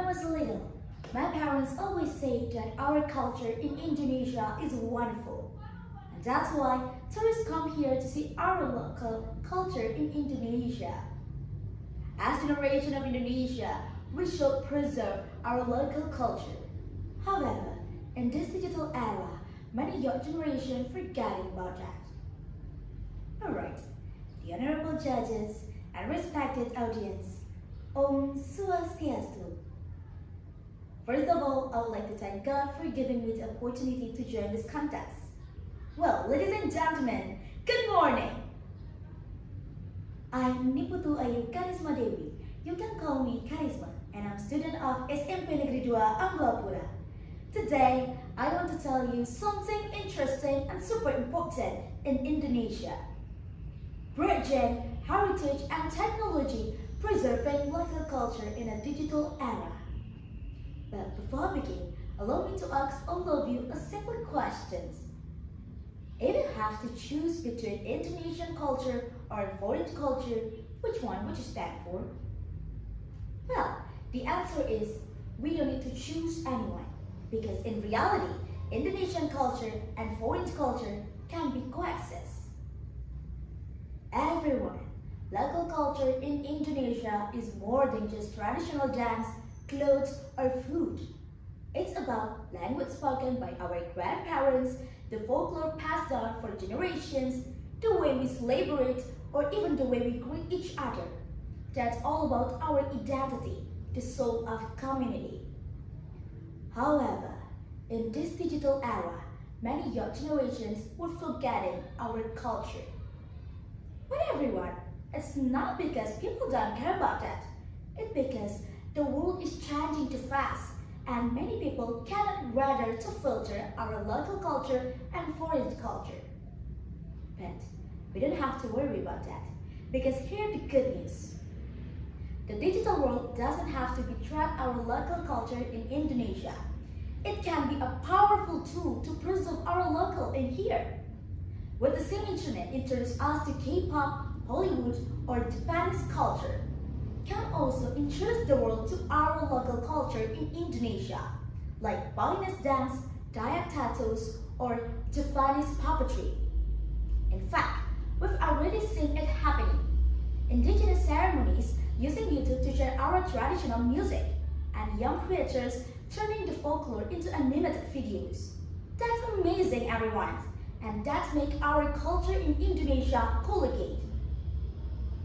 was little, my parents always said that our culture in Indonesia is wonderful. And that's why tourists come here to see our local culture in Indonesia. As generation of Indonesia, we should preserve our local culture. However, in this digital era, many young generation forgetting about that. Alright, the honorable judges and respected audience, Om Swastiastu. First of all, I would like to thank God for giving me the opportunity to join this contest. Well, ladies and gentlemen, good morning! I'm Putu Ayu Karisma Dewi. You can call me Karisma, and I'm a student of SMP Negeri 2 Amlapura. Today, I want to tell you something interesting and super important in Indonesia. Bridging heritage and technology, preserving local culture in a digital era. But before I begin, allow me to ask all of you a simple question. If you have to choose between Indonesian culture or foreign culture, which one would you stand for? Well, the answer is we don't need to choose anyone, because in reality, Indonesian culture and foreign culture can be coexist. Everyone, local culture in Indonesia is more than just traditional dance, clothes, or food. It's about language spoken by our grandparents, the folklore passed down for generations, the way we celebrate, or even the way we greet each other. That's all about our identity, the soul of community. However, in this digital era, many young generations were forgetting our culture. But everyone, it's not because people don't care about that. It's because the world is changing too fast, and many people cannot rather to filter our local culture and foreign culture. But we don't have to worry about that, because here's the good news. The digital world doesn't have to betray our local culture in Indonesia. It can be a powerful tool to preserve our local in here. With the same internet introduce us to K-pop, Hollywood, or Japanese culture, can also introduce the world to our local culture in Indonesia, like Balinese dance, Dayak tattoos, or Japanese puppetry. In fact, we've already seen it happening. Indigenous ceremonies using YouTube to share our traditional music, and young creators turning the folklore into animated videos. That's amazing, everyone, and that makes our culture in Indonesia collegate.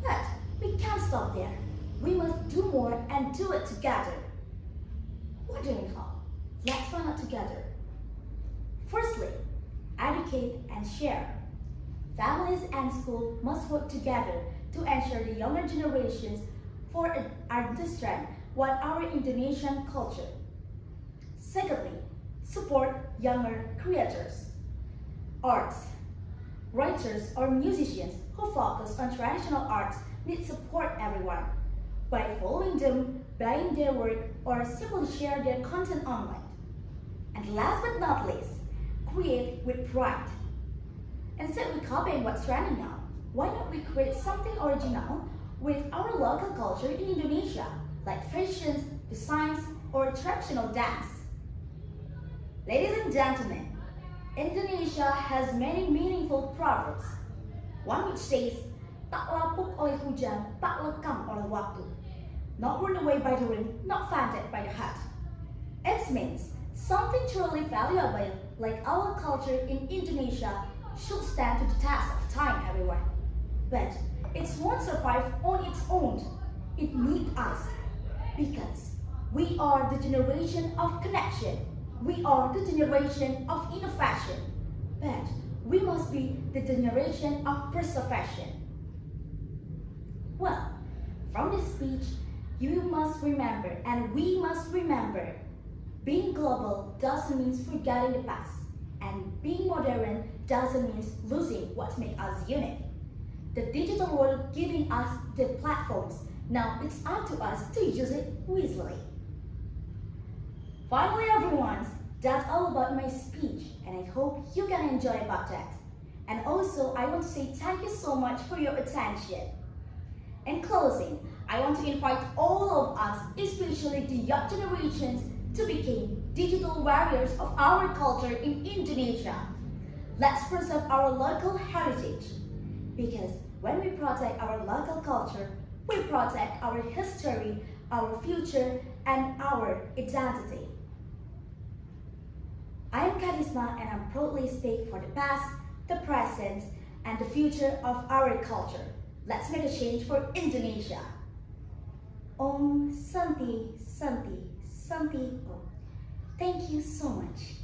But we can't stop there. We must do more and do it together. What do we call? Let's find out together. Firstly, educate and share. Families and schools must work together to ensure the younger generations understand what our Indonesian culture. Secondly, support younger creators. Arts, writers or musicians who focus on traditional arts need support, everyone, by following them, buying their work, or simply share their content online. And last but not least, create with pride. Instead of copying what's trending now, why not we create something original with our local culture in Indonesia, like fashion, designs, or traditional dance? Ladies and gentlemen, Indonesia has many meaningful proverbs. One which says, "Tak lapuk oleh hujan, tak lekang oleh waktu." Not worn away by the rain, not fainted by the heart. It means something truly valuable like our culture in Indonesia should stand to the test of time, everyone. But it won't survive on its own. It needs us, because we are the generation of connection. We are the generation of innovation. But we must be the generation of preservation. Well, from this speech, you must remember, and we must remember, being global doesn't mean forgetting the past, and being modern doesn't mean losing what makes us unique. The digital world giving us the platforms. Now it's up to us to use it wisely. Finally, everyone, that's all about my speech, and I hope you can enjoy about that. And also, I want to say thank you so much for your attention. In closing, I want to invite all of us, especially especially the young generations, to become digital warriors of our culture in Indonesia. Let's preserve our local heritage, because when we protect our local culture, we protect our history, our future, and our identity. I am Karisma, and I proudly speak for the past, the present, and the future of our culture. Let's make a change for Indonesia. Om Santi Santi Santi Om. Thank you so much.